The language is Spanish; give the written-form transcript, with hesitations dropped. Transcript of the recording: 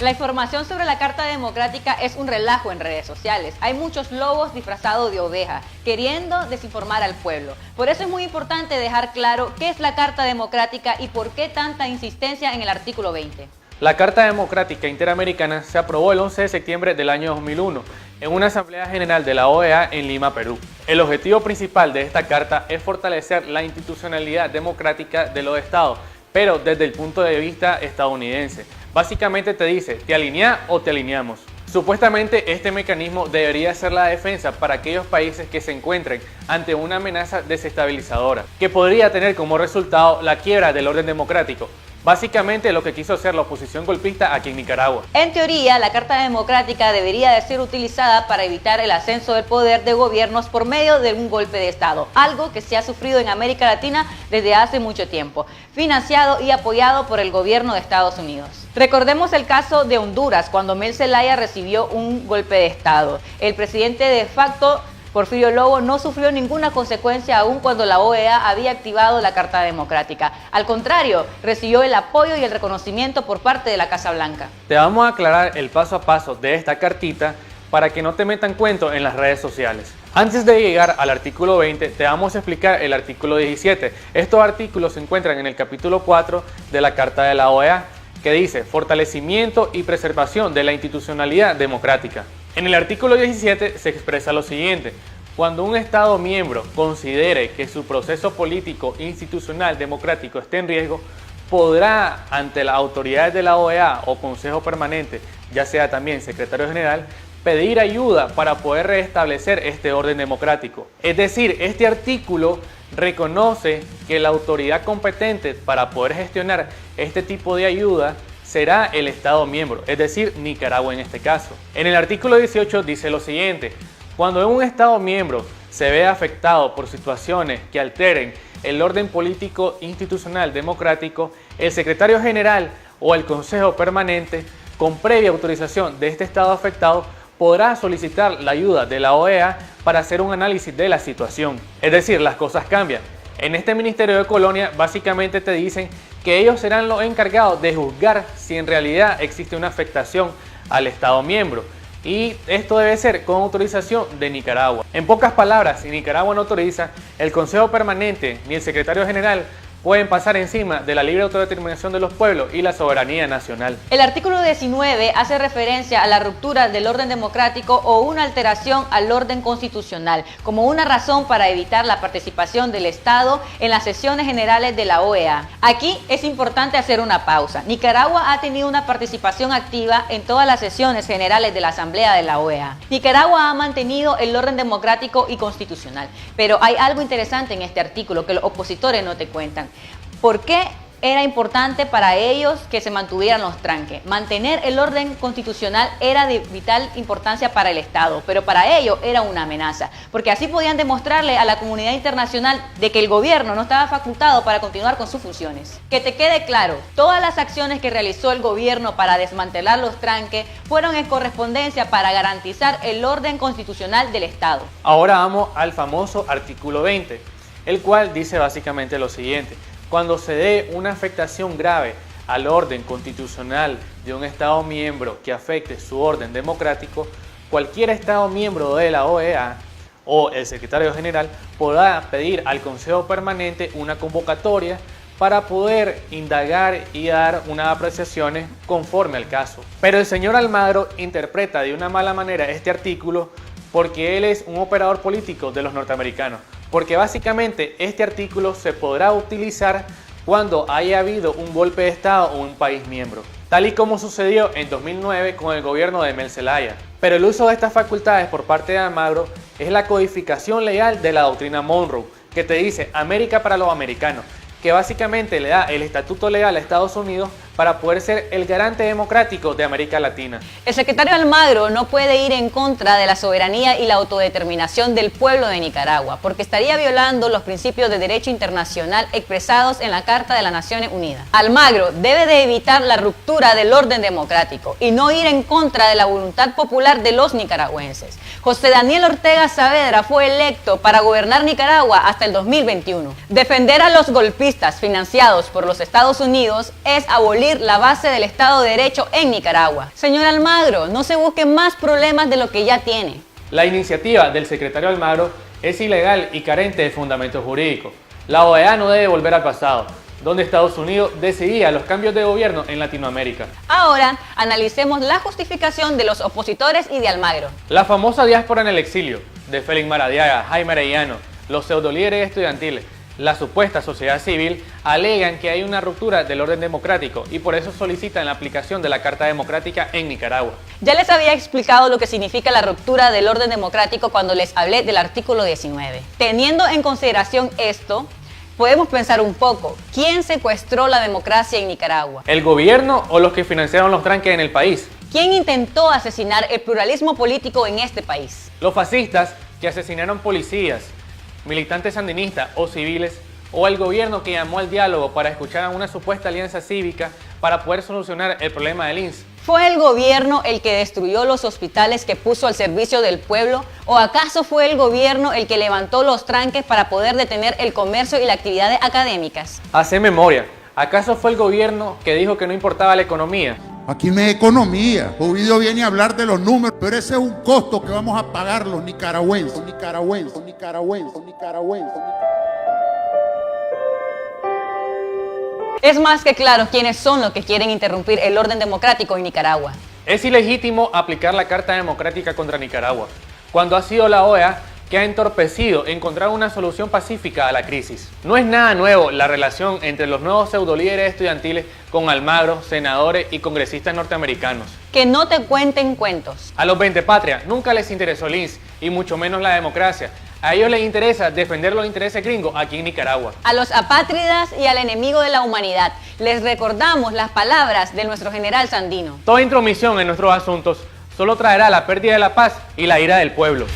La información sobre la Carta Democrática es un relajo en redes sociales. Hay muchos lobos disfrazados de ovejas, queriendo desinformar al pueblo. Por eso es muy importante dejar claro qué es la Carta Democrática y por qué tanta insistencia en el artículo 20. La Carta Democrática Interamericana se aprobó el 11 de septiembre del año 2001 en una Asamblea General de la OEA en Lima, Perú. El objetivo principal de esta carta es fortalecer la institucionalidad democrática de los estados, pero desde el punto de vista estadounidense. Básicamente te dice, ¿te alineás o te alineamos? Supuestamente este mecanismo debería ser la defensa para aquellos países que se encuentren ante una amenaza desestabilizadora, que podría tener como resultado la quiebra del orden democrático. Básicamente lo que quiso hacer la oposición golpista aquí en Nicaragua. En teoría, la Carta Democrática debería de ser utilizada para evitar el ascenso del poder de gobiernos por medio de un golpe de Estado, algo que se ha sufrido en América Latina desde hace mucho tiempo, financiado y apoyado por el gobierno de Estados Unidos. Recordemos el caso de Honduras, cuando Mel Zelaya recibió un golpe de Estado. El presidente de facto, Porfirio Lobo, no sufrió ninguna consecuencia aún cuando la OEA había activado la Carta Democrática. Al contrario, recibió el apoyo y el reconocimiento por parte de la Casa Blanca. Te vamos a aclarar el paso a paso de esta cartita para que no te metan cuento en las redes sociales. Antes de llegar al artículo 20, te vamos a explicar el artículo 17. Estos artículos se encuentran en el capítulo 4 de la Carta de la OEA, que dice fortalecimiento y preservación de la institucionalidad democrática. En el artículo 17 se expresa lo siguiente: cuando un Estado miembro considere que su proceso político institucional democrático esté en riesgo, podrá, ante las autoridades de la OEA o Consejo Permanente, ya sea también Secretario General, pedir ayuda para poder restablecer este orden democrático. Es decir, este artículo reconoce que la autoridad competente para poder gestionar este tipo de ayuda será el Estado miembro, es decir, Nicaragua en este caso. En el artículo 18 dice lo siguiente: cuando un Estado miembro se ve afectado por situaciones que alteren el orden político institucional democrático, el Secretario General o el Consejo Permanente, con previa autorización de este Estado afectado, podrá solicitar la ayuda de la OEA para hacer un análisis de la situación. Es decir, las cosas cambian. En este Ministerio de Colonia básicamente te dicen que ellos serán los encargados de juzgar si en realidad existe una afectación al Estado miembro. Y esto debe ser con autorización de Nicaragua. En pocas palabras, si Nicaragua no autoriza, el Consejo Permanente ni el Secretario General pueden pasar encima de la libre autodeterminación de los pueblos y la soberanía nacional. El artículo 19 hace referencia a la ruptura del orden democrático o una alteración al orden constitucional como una razón para evitar la participación del Estado en las sesiones generales de la OEA. Aquí es importante hacer una pausa. Nicaragua ha tenido una participación activa en todas las sesiones generales de la Asamblea de la OEA. Nicaragua ha mantenido el orden democrático y constitucional, pero hay algo interesante en este artículo que los opositores no te cuentan. ¿Por qué era importante para ellos que se mantuvieran los tranques? Mantener el orden constitucional era de vital importancia para el Estado, pero para ellos era una amenaza, porque así podían demostrarle a la comunidad internacional de que el gobierno no estaba facultado para continuar con sus funciones. Que te quede claro, todas las acciones que realizó el gobierno para desmantelar los tranques fueron en correspondencia para garantizar el orden constitucional del Estado. Ahora vamos al famoso artículo 20. El cual dice básicamente lo siguiente: cuando se dé una afectación grave al orden constitucional de un Estado miembro que afecte su orden democrático, cualquier Estado miembro de la OEA o el Secretario General podrá pedir al Consejo Permanente una convocatoria para poder indagar y dar unas apreciaciones conforme al caso. Pero el señor Almagro interpreta de una mala manera este artículo porque él es un operador político de los norteamericanos. Porque básicamente este artículo se podrá utilizar cuando haya habido un golpe de Estado o un país miembro, tal y como sucedió en 2009 con el gobierno de Mel Zelaya. Pero el uso de estas facultades por parte de Almagro es la codificación legal de la doctrina Monroe, que te dice América para los americanos, que básicamente le da el estatuto legal a Estados Unidos para poder ser el garante democrático de América Latina. El secretario Almagro no puede ir en contra de la soberanía y la autodeterminación del pueblo de Nicaragua, porque estaría violando los principios de derecho internacional expresados en la Carta de las Naciones Unidas. Almagro debe de evitar la ruptura del orden democrático y no ir en contra de la voluntad popular de los nicaragüenses. José Daniel Ortega Saavedra fue electo para gobernar Nicaragua hasta el 2021. Defender a los golpistas financiados por los Estados Unidos es abolir la base del Estado de Derecho en Nicaragua. Señor Almagro, no se busquen más problemas de lo que ya tiene. La iniciativa del secretario Almagro es ilegal y carente de fundamento jurídico. La OEA no debe volver al pasado, donde Estados Unidos decidía los cambios de gobierno en Latinoamérica. Ahora, analicemos la justificación de los opositores y de Almagro. La famosa diáspora en el exilio, de Félix Maradiaga, Jaime Arellano, los pseudolíderes estudiantiles, la supuesta sociedad civil, alegan que hay una ruptura del orden democrático y por eso solicitan la aplicación de la Carta Democrática en Nicaragua. Ya les había explicado lo que significa la ruptura del orden democrático cuando les hablé del artículo 19. Teniendo en consideración esto, podemos pensar un poco, ¿quién secuestró la democracia en Nicaragua? ¿El gobierno o los que financiaron los tranques en el país? ¿Quién intentó asesinar el pluralismo político en este país? Los fascistas que asesinaron policías, militantes sandinistas o civiles, o el gobierno que llamó al diálogo para escuchar a una supuesta alianza cívica para poder solucionar el problema del INS. ¿Fue el gobierno el que destruyó los hospitales que puso al servicio del pueblo? ¿O acaso fue el gobierno el que levantó los tranques para poder detener el comercio y las actividades académicas? Hace memoria, ¿acaso fue el gobierno que dijo que no importaba la economía? Aquí no es economía. Ovidio viene a hablar de los números, pero ese es un costo que vamos a pagar los nicaragüenses. Es más que claro quiénes son los que quieren interrumpir el orden democrático en Nicaragua. Es ilegítimo aplicar la Carta Democrática contra Nicaragua, cuando ha sido la OEA que ha entorpecido encontrar una solución pacífica a la crisis. No es nada nuevo la relación entre los nuevos pseudolíderes estudiantiles con Almagro, senadores y congresistas norteamericanos. Que no te cuenten cuentos. A los 20 Patria nunca les interesó el INS y mucho menos la democracia. A ellos les interesa defender los intereses gringos aquí en Nicaragua. A los apátridas y al enemigo de la humanidad, les recordamos las palabras de nuestro general Sandino. Toda intromisión en nuestros asuntos solo traerá la pérdida de la paz y la ira del pueblo.